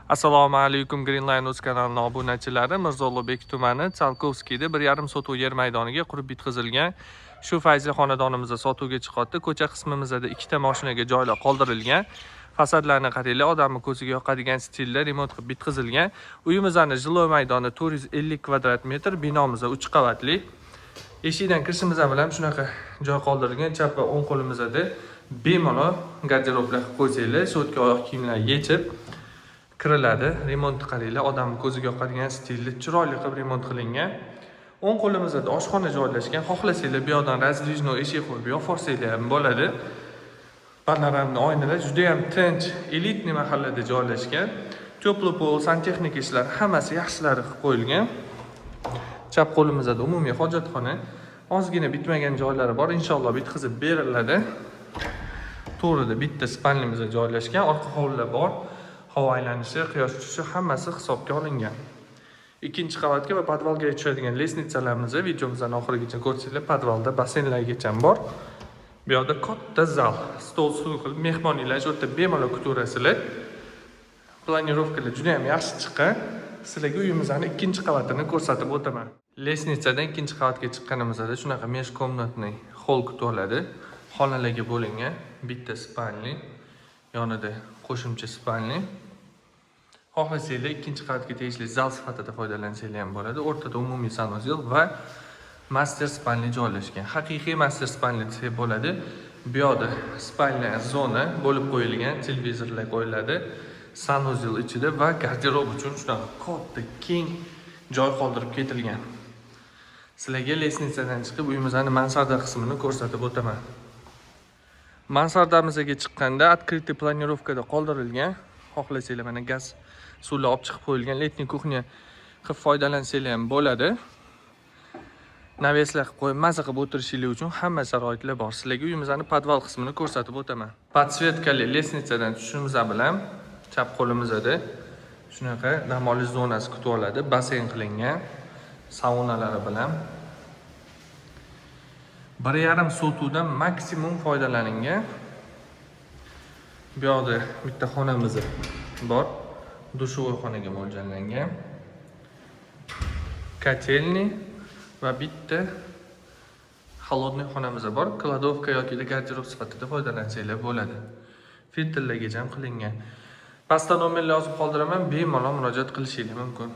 Assalomu alaykum, Greenline.uz kanalining obunachilari. Mirzo-Ulug'bek tumani Tsalkovskiyda 1,5 sotuvga yer maydoniga qurib bitkazilgan shu fayzli xonadonimizda sotuvga chiqyapti. Ko'cha qismimizda ikkita mashinaga joylar qoldirilgan. Fasadlarni qaranglar, odamning ko'ziga yoqadigan stilda remont qilib bitkazilgan. Uyimizning jiloy maydoni 450 kvadrat metr, binomiz 3 qavatli. Eshikdan kirishimiz bilan shunaqa joy qoldirilgan. Chap va o'ng qo'limizda bemalol garderoblar qo'ysanglar, so'tga oyoq kiyimlar yechib kiriladi. Remont qaranglar, odamning ko'ziga yoqadigan stilda chiroyli qilib remont qilingan. O'ng qo'limizda oshxona joylashgan. Xohlasanglar bu yoqdan razdvijnoy eshik qo'yib yo'q ham bo'ladi. Panoramli oynalar juda ham tinch, elitniy mahallada joylashgan. Teplo pol, santexnika ishlar hammasi yaxshilari qilib qo'yilgan. Chap qo'limizda umumiy hojatxona, ozgina bitmagan joylari bor, inshaalloh bitkazib beriladi. To'g'rida bitta spalnimiz joylashgan, orqa hovlilar bor. Havo aylanishi, quyosh tushishi hammasi hisobga olingan. Ikkinchi qavatga va podvalga tushadigan lesnitsalarimiz videomizdan oxirigacha ko'rsanglar, podvalda basseynlargacha bor. Bu yerda katta zal, stol suv qilib mehmonlar shu yerda bemalol kutaverasizlar. Planirovkalar juda ham yaxshi chiqqan. Sizlarga uyimizning ikkinchi qavatini ko'rsatib o'taman. Lesnitsadan ikkinchi qavatga chiqqanimizda shunaqa mesh komnatniy hol kutib oladi. Xonalarga bo'lingan, bitta spalni, yonida qo'shimcha spalni. Xohlasanglar ikkinchi qavatga tegishli zal sifatida foydalansanglar ham bo'ladi. O'rtada umumiy sanuzel va master spalni joylashgan. Haqiqiy master spalni desa bo'ladi. Bu yerda spalni zona bo'lib qo'yilgan, televizorlar qo'yiladi. Sanuzel ichida va garderob uchun shunaqa katta, keng joy qoldirib ketilgan. Sizlarga lesnitsadan chiqib uyimizning mansarda qismini ko'rsatib o'taman. Mansardamizga chiqqanda открытый planirovkada qoldirilgan. Xohlasanglar mana gaz suvlar olib chiqib qo'yilgan, letniy kuxnya qilib foydalansanglar ham bo'ladi. Naveslar qilib qo'yib maza qilib o'tirishingiz uchun hamma sharoitlar bor. Sizlarga uyimizning podval qismini ko'rsatib o'taman. Podsvetkali lesnitsadan tushishimiz bilan chap qo'limizda shunaqa dam olish zonasi kutib oladi, basseyn qilingan, saunalari bilan 1,5 sotuvdan maksimum foydalanilgan. Bu yerda bitta xonamiz bor, dushovoy xonaga mo'ljallangan. Kotelni va bitta холодный xonamiz bor, kladovka yoki garderob sifatida foydalansanglar bo'ladi. Filtrlarga ham qilingan. Pastda nomerlar yozib qoldiraman, bemalol murojaat qilishingiz mumkin.